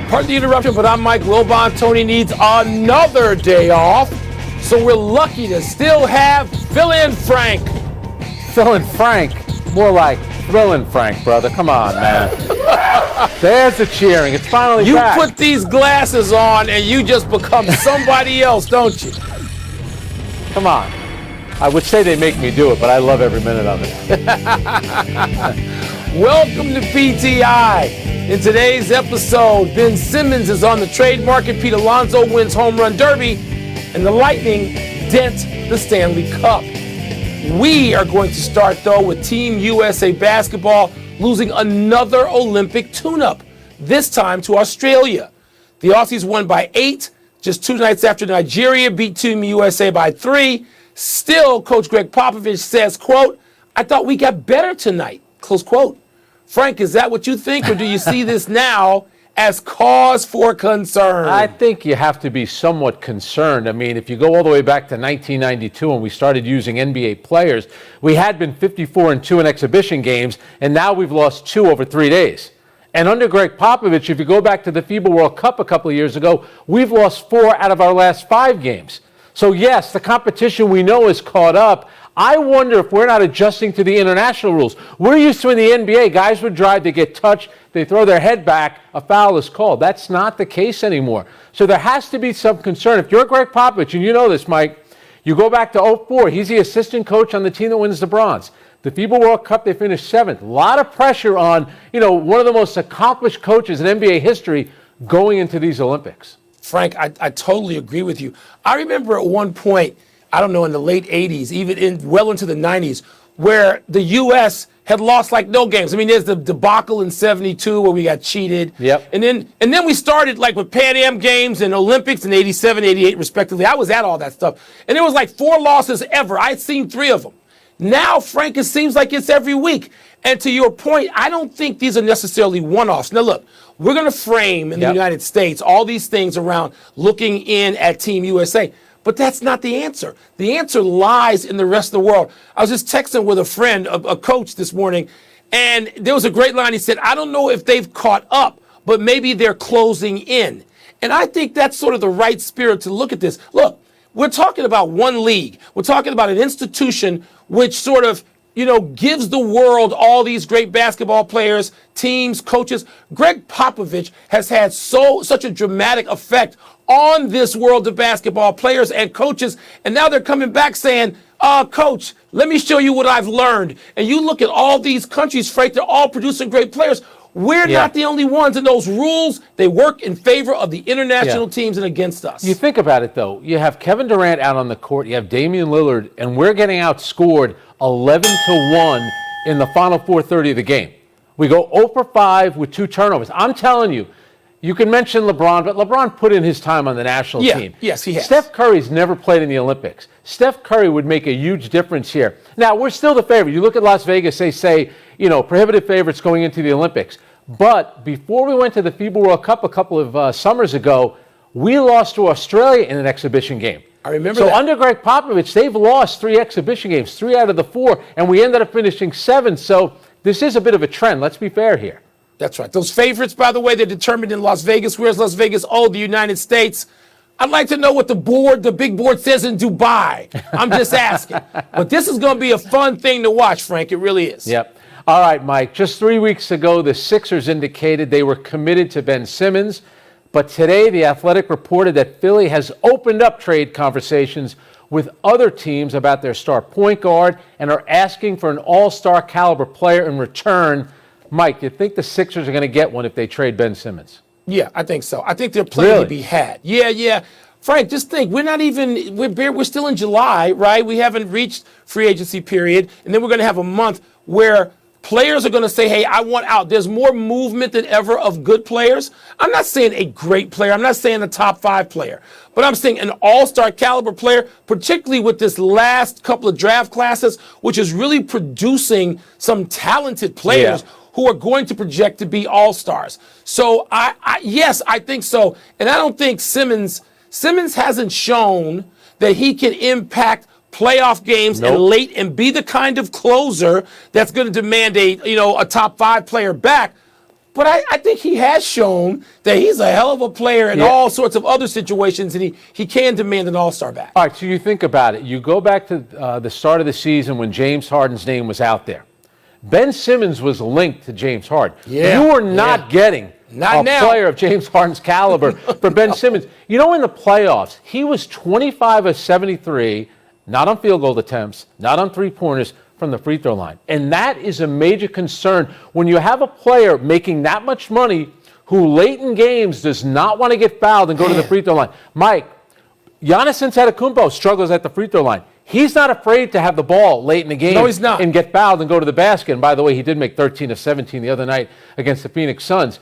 Part of the interruption, but I'm Mike Wilbon. Tony needs another day off, so we're lucky to still have Fill-In Frank. Fill-In Frank? More like Thrill-In Frank, brother. Come on, man. There's the cheering. It's finally back. You put these glasses on and you just become somebody else, don't you? Come on. I would say they make me do it, but I love every minute of it. Welcome to PTI. In today's episode, Ben Simmons is on the trade market, Pete Alonso wins home run derby, and the Lightning dent the Stanley Cup. We are going to start, though, with Team USA basketball losing another Olympic tune-up, this time to Australia. The Aussies won by 8, just 2 nights after Nigeria beat Team USA by 3. Still, Coach Greg Popovich says, quote, "I thought we got better tonight," close quote. Frank, is that what you think, or do you see this now as cause for concern? I think you have to be somewhat concerned. I mean, if you go all the way back to 1992 when we started using NBA players, we had been 54-2 in exhibition games, and now we've lost 2 over 3 days. And under Greg Popovich, if you go back to the FIBA World Cup a couple of years ago, we've lost 4 out of our last 5 games. So yes, the competition we know is caught up. I wonder if we're not adjusting to the international rules. We're used to in the NBA, guys would drive, they get touched, they throw their head back, a foul is called. That's not the case anymore. So there has to be some concern. If you're Greg Popovich, and you know this, Mike, you go back to 2004, he's the assistant coach on the team that wins the bronze. The FIBA World Cup, they finished 7th. A lot of pressure on, one of the most accomplished coaches in NBA history going into these Olympics. Frank, I totally agree with you. I remember at one point, I don't know, in the late 80s, even well into the 90s, where the U.S. had lost like no games. I mean, there's the debacle in 72 where we got cheated. Yep. And then we started like with Pan Am games and Olympics in 87, 88 respectively. I was at all that stuff. And it was like 4 losses ever. I'd seen 3 of them. Now, Frank, it seems like it's every week. And to your point, I don't think these are necessarily one-offs. Now, look, we're going to frame in the United States all these things around looking in at Team USA. But that's not the answer. The answer lies in the rest of the world. I was just texting with a friend, a coach this morning, and there was a great line. He said, "I don't know if they've caught up, but maybe they're closing in." And I think that's sort of the right spirit to look at this. Look, we're talking about one league. We're talking about an institution which sort of, gives the world all these great basketball players, teams, coaches. Greg Popovich has had such a dramatic effect on this world of basketball players and coaches, and now they're coming back saying, Coach, let me show you what I've learned. And you look at all these countries, Frank, they're all producing great players. We're not the only ones, and those rules, they work in favor of the international teams and against us. You think about it, though. You have Kevin Durant out on the court, you have Damian Lillard, and we're getting outscored 11-1 in the final 4:30 of the game. We go 0 for 5 with 2 turnovers. I'm telling you, you can mention LeBron, but LeBron put in his time on the national team. Yes, he has. Steph Curry's never played in the Olympics. Steph Curry would make a huge difference here. Now, we're still the favorite. You look at Las Vegas, they say, prohibitive favorites going into the Olympics. But before we went to the FIBA World Cup a couple of summers ago, we lost to Australia in an exhibition game. I remember that. So under Greg Popovich, they've lost 3 exhibition games, 3 out of the 4, and we ended up finishing 7th. So this is a bit of a trend. Let's be fair here. That's right. Those favorites, by the way, they're determined in Las Vegas. Where's Las Vegas? Oh, the United States. I'd like to know what the big board says in Dubai. I'm just asking. But this is going to be a fun thing to watch, Frank. It really is. Yep. All right, Mike. Just 3 weeks ago, the Sixers indicated they were committed to Ben Simmons. But today, The Athletic reported that Philly has opened up trade conversations with other teams about their star point guard and are asking for an all-star caliber player in return. Mike, do you think the Sixers are going to get one if they trade Ben Simmons? Yeah, I think so. I think they're playing to be had. Yeah. Frank, just think, we're still in July, right? We haven't reached free agency period. And then we're going to have a month where players are going to say, hey, I want out. There's more movement than ever of good players. I'm not saying a great player. I'm not saying a top 5 player. But I'm saying an all-star caliber player, particularly with this last couple of draft classes, which is really producing some talented players who are going to project to be all-stars. So, yes, I think so. And I don't think Simmons hasn't shown that he can impact playoff games and late and be the kind of closer that's going to demand a top 5 player back. But I think he has shown that he's a hell of a player in all sorts of other situations, and he can demand an all-star back. All right, so you think about it. You go back to the start of the season when James Harden's name was out there. Ben Simmons was linked to James Harden. Yeah. You were not getting a player of James Harden's caliber for Ben Simmons. You know, in the playoffs, he was 25 of 73, not on field goal attempts, not on three-pointers, from the free throw line. And that is a major concern when you have a player making that much money who late in games does not want to get fouled and go to the free throw line. Mike, Giannis Antetokounmpo struggles at the free throw line. He's not afraid to have the ball late in the game and get fouled and go to the basket. And by the way, he did make 13 of 17 the other night against the Phoenix Suns.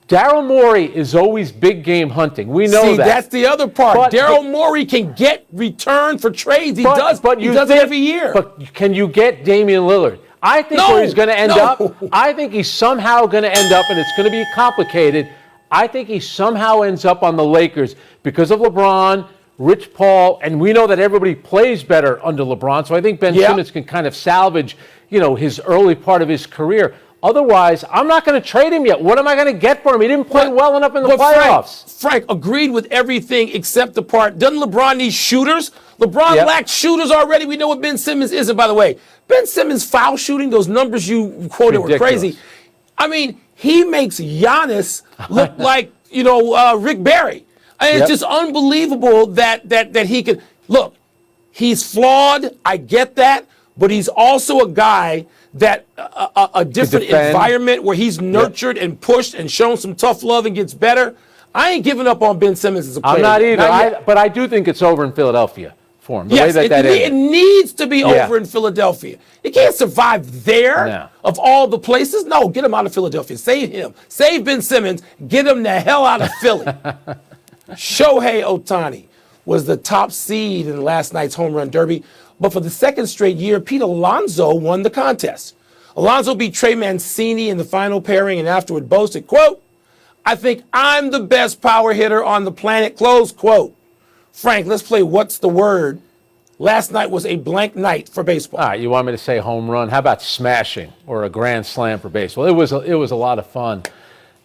Daryl Morey is always big game hunting. We know that. That's the other part. Daryl Morey can get return for trades. He does it every year. But can you get Damian Lillard? I think where he's going to end up, I think he's somehow going to end up, and it's going to be complicated, I think he somehow ends up on the Lakers because of LeBron, Rich Paul, and we know that everybody plays better under LeBron, so I think Ben Simmons can kind of salvage, his early part of his career. Otherwise, I'm not going to trade him yet. What am I going to get for him? He didn't play well enough in the playoffs. Frank agreed with everything except the part. Doesn't LeBron need shooters? LeBron lacks shooters already. We know what Ben Simmons is. And by the way, Ben Simmons foul shooting, those numbers you quoted were crazy. I mean, he makes Giannis look like, Rick Barry. I mean, it's just unbelievable that he could. Look, he's flawed. I get that. But he's also a guy that a different environment where he's nurtured and pushed and shown some tough love and gets better. I ain't giving up on Ben Simmons as a player. I'm not either. But I do think it's over in Philadelphia for him. It needs to be over in Philadelphia. He can't survive there of all the places. No, get him out of Philadelphia. Save him. Save Ben Simmons. Get him the hell out of Philly. Shohei Ohtani was the top seed in last night's home run derby. But for the second straight year, Pete Alonso won the contest. Alonso beat Trey Mancini in the final pairing and afterward boasted, quote, "I think I'm the best power hitter on the planet," close quote. Frank, let's play What's the Word. Last night was a blank night for baseball. All right, you want me to say home run? How about smashing or a grand slam for baseball? It was a lot of fun.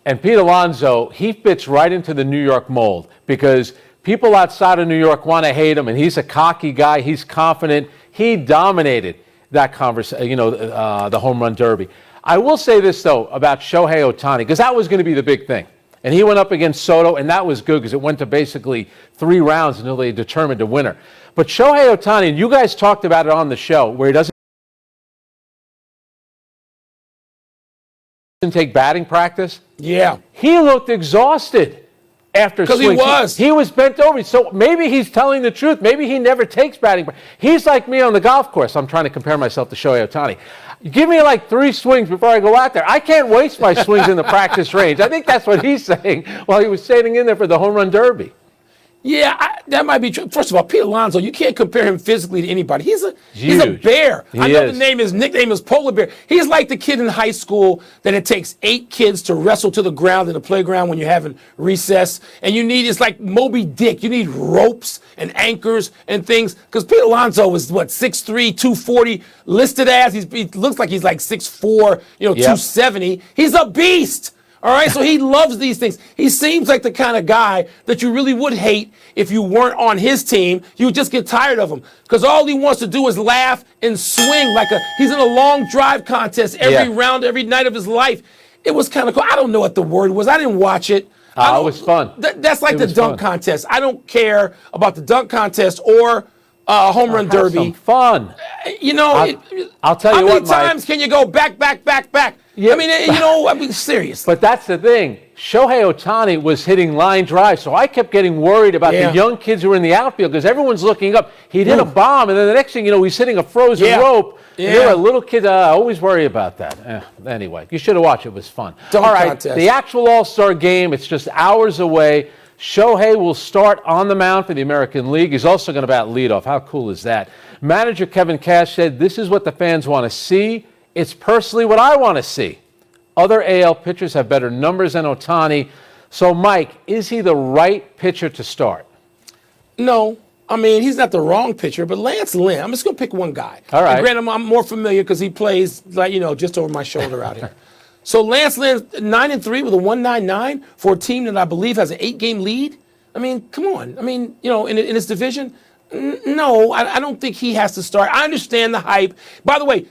And Pete Alonso, he fits right into the New York mold because people outside of New York want to hate him, and he's a cocky guy. He's confident. He dominated that conversation, the home run derby. I will say this, though, about Shohei Ohtani, because that was going to be the big thing. And he went up against Soto, and that was good because it went to basically 3 rounds until they determined a winner. But Shohei Ohtani, and you guys talked about it on the show, where he doesn't take batting practice. Yeah. He looked exhausted after swing. Because he was bent over. So maybe he's telling the truth. Maybe he never takes batting practice. He's like me on the golf course. I'm trying to compare myself to Shohei Ohtani. Give me like 3 swings before I go out there. I can't waste my swings in the practice range. I think that's what he's saying while he was standing in there for the home run derby. Yeah, that might be true. First of all, Pete Alonso, you can't compare him physically to anybody. He's a bear. I know his nickname is Polar Bear. He's like the kid in high school that it takes 8 kids to wrestle to the ground in the playground when you're having recess. And it's like Moby Dick. You need ropes and anchors and things. Because Pete Alonso was, 6'3", 240, listed as. He looks like he's like 6'4", 270. He's a beast. All right, so he loves these things. He seems like the kind of guy that you really would hate if you weren't on his team. You would just get tired of him because all he wants to do is laugh and swing he's in a long drive contest every round, every night of his life. It was kind of cool. I don't know what the word was. I didn't watch it. It was fun. That's like the dunk contest. I don't care about the dunk contest or home run derby. Some fun. I'll tell you what, how many times can you go back? Yeah. I mean, serious. But that's the thing. Shohei Ohtani was hitting line drives, so I kept getting worried about the young kids who were in the outfield because everyone's looking up. He'd hit a bomb, and then the next thing you know, he's hitting a frozen rope. Yeah. You're a little kid. I always worry about that. Anyway, you should have watched it. It was fun. All right, contest. The actual All-Star game, it's just hours away. Shohei will start on the mound for the American League. He's also going to bat leadoff. How cool is that? Manager Kevin Cash said, "This is what the fans want to see. It's personally what I want to see." Other AL pitchers have better numbers than Ohtani. So, Mike, is he the right pitcher to start? No. I mean, he's not the wrong pitcher, but Lance Lynn, I'm just going to pick one guy. All right. And granted, I'm more familiar because he plays, just over my shoulder out here. So Lance Lynn 9-3 with a 1.99 for a team that I believe has an 8-game lead. I mean, come on. I mean, in his division, no, I don't think he has to start. I understand the hype. By the way,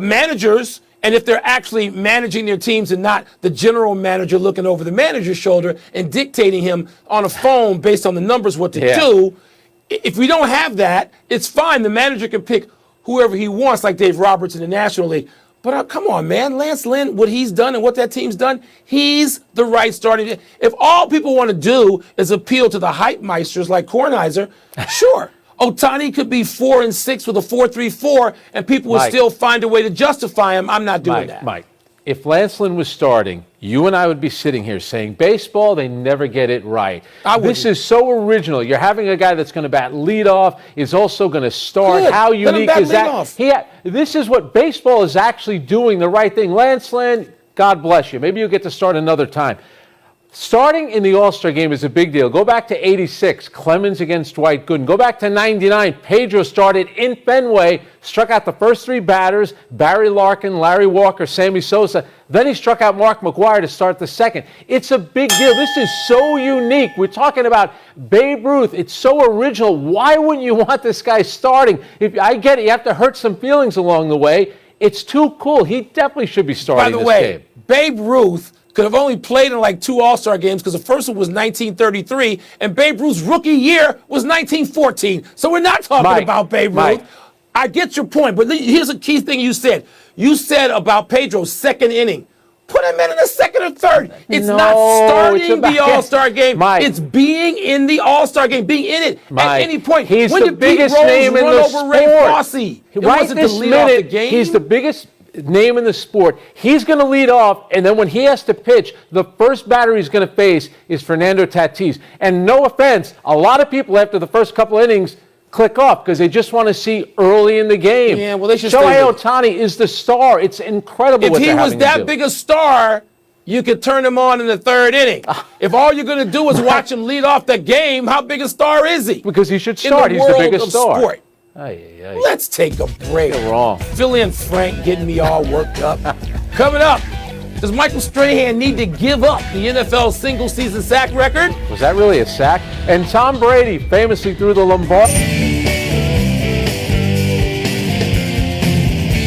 managers, and if they're actually managing their teams and not the general manager looking over the manager's shoulder and dictating him on a phone based on the numbers what to do, if we don't have that, it's fine. The manager can pick whoever he wants, like Dave Roberts in the National League. But come on, man. Lance Lynn, what he's done and what that team's done, he's the right starting. If all people want to do is appeal to the hype meisters like Kornheiser, sure. Ohtani could be 4-6 with a 4.34, and people will still find a way to justify him. I'm not doing that. Mike, if Lance Lynn was starting, you and I would be sitting here saying, baseball, they never get it right. This is so original. You're having a guy that's going to bat leadoff, is also going to start. Good. How unique is that? This is what baseball is actually doing, the right thing. Lance Lynn, God bless you. Maybe you'll get to start another time. Starting in the All-Star game is a big deal. Go back to 86, Clemens against Dwight Gooden. Go back to 99, Pedro started in Fenway, struck out the first 3 batters, Barry Larkin, Larry Walker, Sammy Sosa. Then he struck out Mark McGwire to start the second. It's a big deal. This is so unique. We're talking about Babe Ruth. It's so original. Why wouldn't you want this guy starting? I get it. You have to hurt some feelings along the way. It's too cool. He definitely should be starting this game. By the way, Babe Ruth could have only played in like 2 All-Star games because the first one was 1933, and Babe Ruth's rookie year was 1914. So we're not talking about Babe Ruth. I get your point, but here's a key thing you said. You said about Pedro's second inning. Put him in the second or third. It's not starting the All-Star game. It's being in the All-Star game, being in it at any point. He's when the biggest name in the sport. Right this minute, he's the biggest name in the sport. He's going to lead off, and then when he has to pitch, the first batter he's going to face is Fernando Tatis. And no offense, a lot of people after the first couple innings click off because they just want to see early in the game. Yeah, well, they should Shohei Ohtani is the star. It's incredible what they're having to do. If he was that big a star, you could turn him on in the 3rd inning. If all you're going to do is watch him lead off the game, how big a star is he? Because he should start. He's the biggest star. Sport. Let's take a break. You're wrong. Philly and Frank getting me all worked up. Coming up, does Michael Strahan need to give up the NFL single-season sack record? Was that really a sack? And Tom Brady famously threw the Lombardi.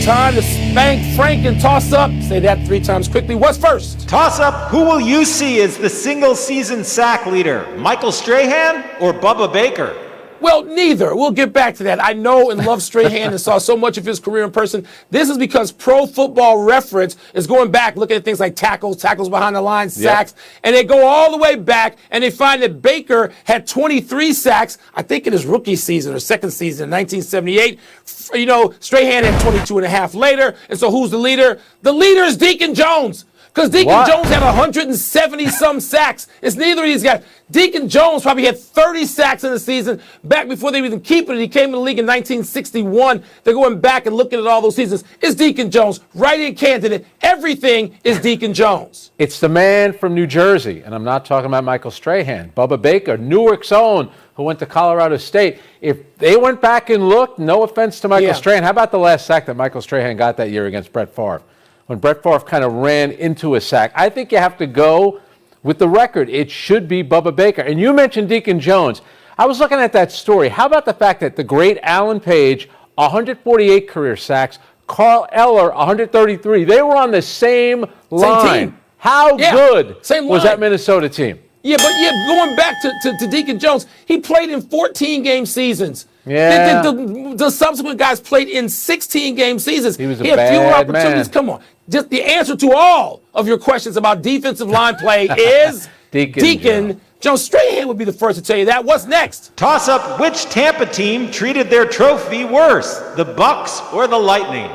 Time to spank Frank and toss up. Say that 3 times quickly. What's first? Toss up. Who will you see as the single-season sack leader? Michael Strahan or Bubba Baker? Well, neither. We'll get back to that. I know and love Strahan and saw so much of his career in person. This is because Pro Football Reference is going back, looking at things like tackles behind the line, sacks, and they go all the way back, and they find that Baker had 23 sacks, I think in his rookie season or second season in 1978. Strahan had 22 and a half later, and so who's the leader? The leader is Deacon Jones. Because Deacon Jones had 170-some sacks. It's neither of these guys. Deacon Jones probably had 30 sacks in the season back before they were even keeping it. He came in the league in 1961. They're going back and looking at all those seasons. It's Deacon Jones, write-in candidate. Everything is Deacon Jones. It's the man from New Jersey, and I'm not talking about Michael Strahan. Bubba Baker, Newark's own, who went to Colorado State. If they went back and looked, no offense to Michael Strahan, how about the last sack that Michael Strahan got that year against Brett Favre? When Brett Favre kind of ran into a sack. I think you have to go with the record. It should be Bubba Baker. And you mentioned Deacon Jones. I was looking at that story. How about the fact that the great Alan Page, 148 career sacks, Carl Eller, 133. They were on the same line. Same team. How good was that Minnesota team? Yeah, but going back to Deacon Jones, he played in 14-game seasons. Yeah. The subsequent guys played in 16-game seasons. He was he had fewer opportunities. Man. Come on. Just the answer to all of your questions about defensive line play is Deacon Jones. Strahan would be the first to tell you that. What's next? Toss up. Which Tampa team treated their trophy worse, the Bucks or the Lightning?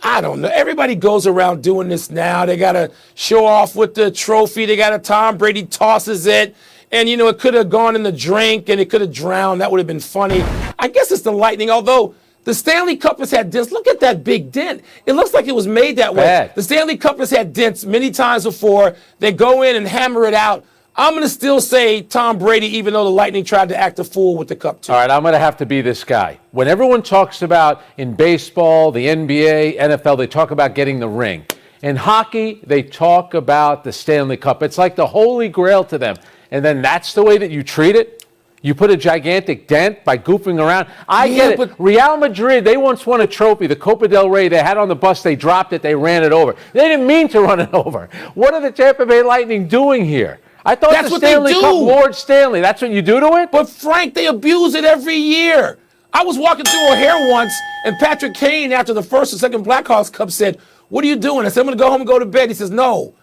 I don't know. Everybody goes around doing this now. They got to show off with the trophy. They got Tom Brady tosses it. And, it could have gone in the drink and it could have drowned. That would have been funny. I guess it's the Lightning, although the Stanley Cup has had dents. Look at that big dent. It looks like it was made that way. The Stanley Cup has had dents many times before. They go in and hammer it out. I'm going to still say Tom Brady, even though the Lightning tried to act a fool with the cup, too. All right, I'm going to have to be this guy. When everyone talks about in baseball, the NBA, NFL, they talk about getting the ring. In hockey, they talk about the Stanley Cup. It's like the holy grail to them. And then that's the way that you treat it? You put a gigantic dent by goofing around? I get it. But Real Madrid, they once won a trophy, the Copa del Rey. They had on the bus, they dropped it, they ran it over. They didn't mean to run it over. What are the Tampa Bay Lightning doing here? I thought that's the Stanley Cup, Lord Stanley. That's what you do to it? But Frank, they abuse it every year. I was walking through O'Hare once, and Patrick Kane, after the first or second Blackhawks Cup, said, "What are you doing?" I said, "I'm going to go home and go to bed." He says, "No,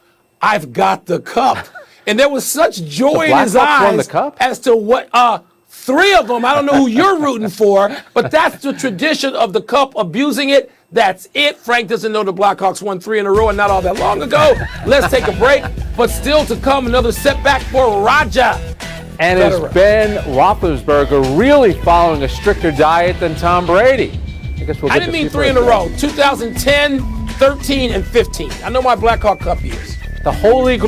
I've got the cup." And there was such joy in his eyes as to what, 3 of them, I don't know who you're rooting for, but that's the tradition of the cup, abusing it. That's it. Frank doesn't know the Blackhawks won 3 in a row and not all that long ago. Let's take a break. But still to come, another setback for Raja. And is Ben Roethlisberger really following a stricter diet than Tom Brady? I didn't mean 3 in a row. 2010, 13, and 15. I know my Blackhawk Cup years. The holy...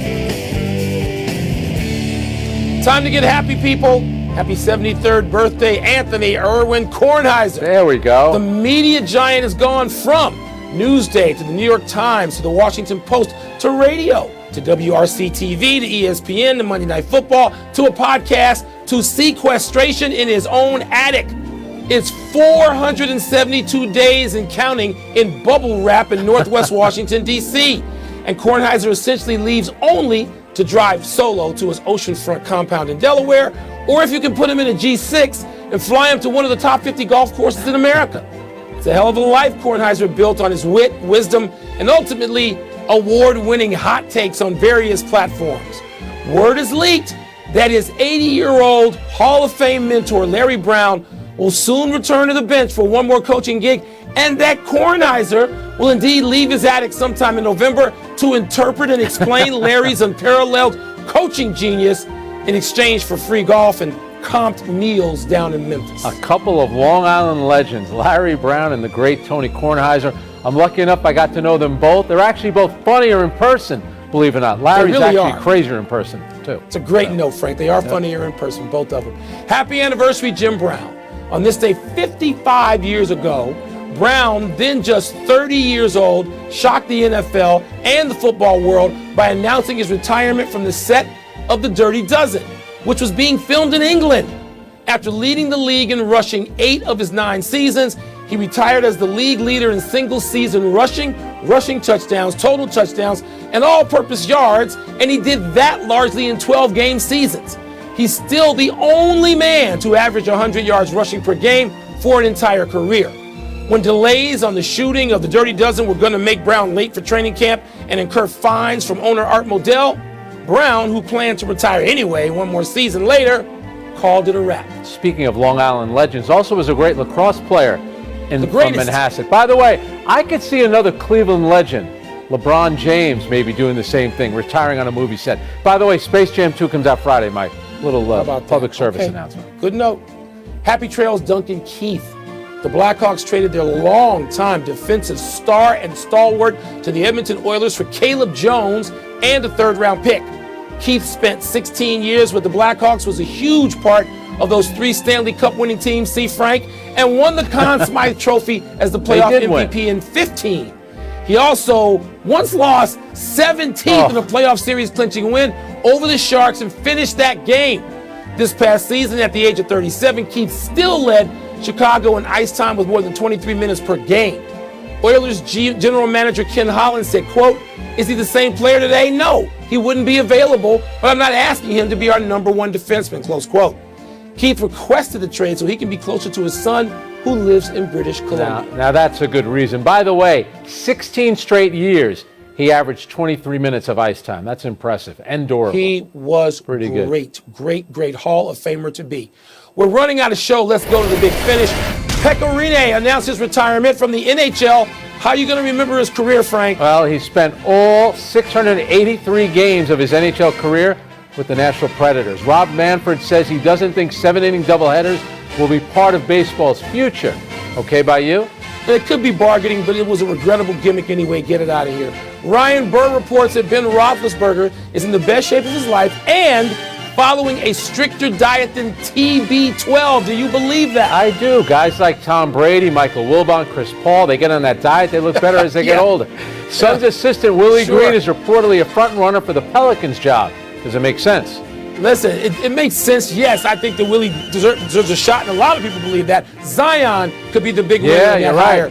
Time to get happy, people. Happy 73rd birthday, Anthony Irwin Kornheiser. There we go. The media giant has gone from Newsday to the New York Times to the Washington Post to radio to WRC-TV to ESPN to Monday Night Football to a podcast to sequestration in his own attic. It's 472 days and counting in bubble wrap in Northwest Washington, D.C. And Kornheiser essentially leaves only to drive solo to his oceanfront compound in Delaware, or if you can put him in a G6 and fly him to one of the top 50 golf courses in America. It's a hell of a life Kornheiser built on his wit, wisdom, and ultimately award-winning hot takes on various platforms. Word is leaked that his 80-year-old Hall of Fame mentor, Larry Brown, will soon return to the bench for one more coaching gig, and that Kornheiser will indeed leave his attic sometime in November to interpret and explain Larry's unparalleled coaching genius in exchange for free golf and comped meals down in Memphis. A couple of Long Island legends, Larry Brown and the great Tony Kornheiser. I'm lucky enough I got to know them both. They're actually both funnier in person, believe it or not. Larry's really actually crazier in person, too. It's a great note, Frank. They are funnier in person, both of them. Happy anniversary, Jim Brown. On this day 55 years ago, Brown, then just 30 years old, shocked the NFL and the football world by announcing his retirement from the set of The Dirty Dozen, which was being filmed in England. After leading the league in rushing 8 of his 9 seasons, he retired as the league leader in single-season rushing touchdowns, total touchdowns, and all-purpose yards, and he did that largely in 12-game seasons. He's still the only man to average 100 yards rushing per game for an entire career. When delays on the shooting of The Dirty Dozen were going to make Brown late for training camp and incur fines from owner Art Modell, Brown, who planned to retire anyway one more season later, called it a wrap. Speaking of Long Island legends, also was a great lacrosse player from Manhasset. By the way, I could see another Cleveland legend, LeBron James, maybe doing the same thing, retiring on a movie set. By the way, Space Jam 2 comes out Friday, Mike. Little public service announcement. Good note. Happy trails, Duncan Keith. The Blackhawks traded their long-time defensive star and stalwart to the Edmonton Oilers for Caleb Jones and a third-round pick. Keith spent 16 years with the Blackhawks, was a huge part of those 3 Stanley Cup winning teams, see Frank, and won the Conn Smythe Trophy as the playoff MVP in 15. He also once lost 17th in a playoff series clinching win over the Sharks and finished that game. This past season, at the age of 37, Keith still led Chicago in ice time with more than 23 minutes per game. Oilers general manager Ken Holland said, quote, "Is he the same player today? No, he wouldn't be available, but I'm not asking him to be our number 1 defenseman," close quote. Keith requested the trade so he can be closer to his son, who lives in British Columbia. Now that's a good reason. By the way, 16 straight years, he averaged 23 minutes of ice time. That's impressive and durable. He was pretty great, good. Great Hall of Famer to be. We're running out of show. Let's go to the big finish. Pekka Rinne announced his retirement from the NHL. How are you going to remember his career, Frank? Well, he spent all 683 games of his NHL career with the Nashville Predators. Rob Manfred says he doesn't think 7-inning doubleheaders will be part of baseball's future. Okay by you? It could be bargaining, but it was a regrettable gimmick anyway. Get it out of here. Ryan Burr reports that Ben Roethlisberger is in the best shape of his life and following a stricter diet than TB12. Do you believe that? I do. Guys like Tom Brady, Michael Wilbon, Chris Paul, they get on that diet, they look better as they get older. Suns assistant Willie Green is reportedly a front runner for the Pelicans job. Does it make sense? Listen, it makes sense. Yes, I think that Willie deserves a shot, and a lot of people believe that. Zion could be the big winner in that hire.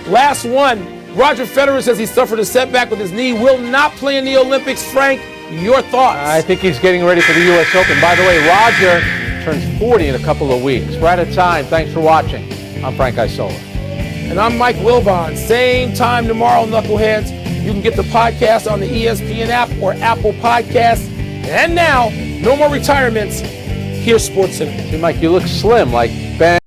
Last one, Roger Federer says he suffered a setback with his knee, will not play in the Olympics. Frank, your thoughts? I think he's getting ready for the U.S. Open. By the way, Roger turns 40 in a couple of weeks. We're out of time. Thanks for watching. I'm Frank Isola. And I'm Mike Wilbon. Same time tomorrow, knuckleheads. You can get the podcast on the ESPN app or Apple Podcasts. And now, no more retirements. Here's SportsCenter. See, Mike, you look slim like Ben.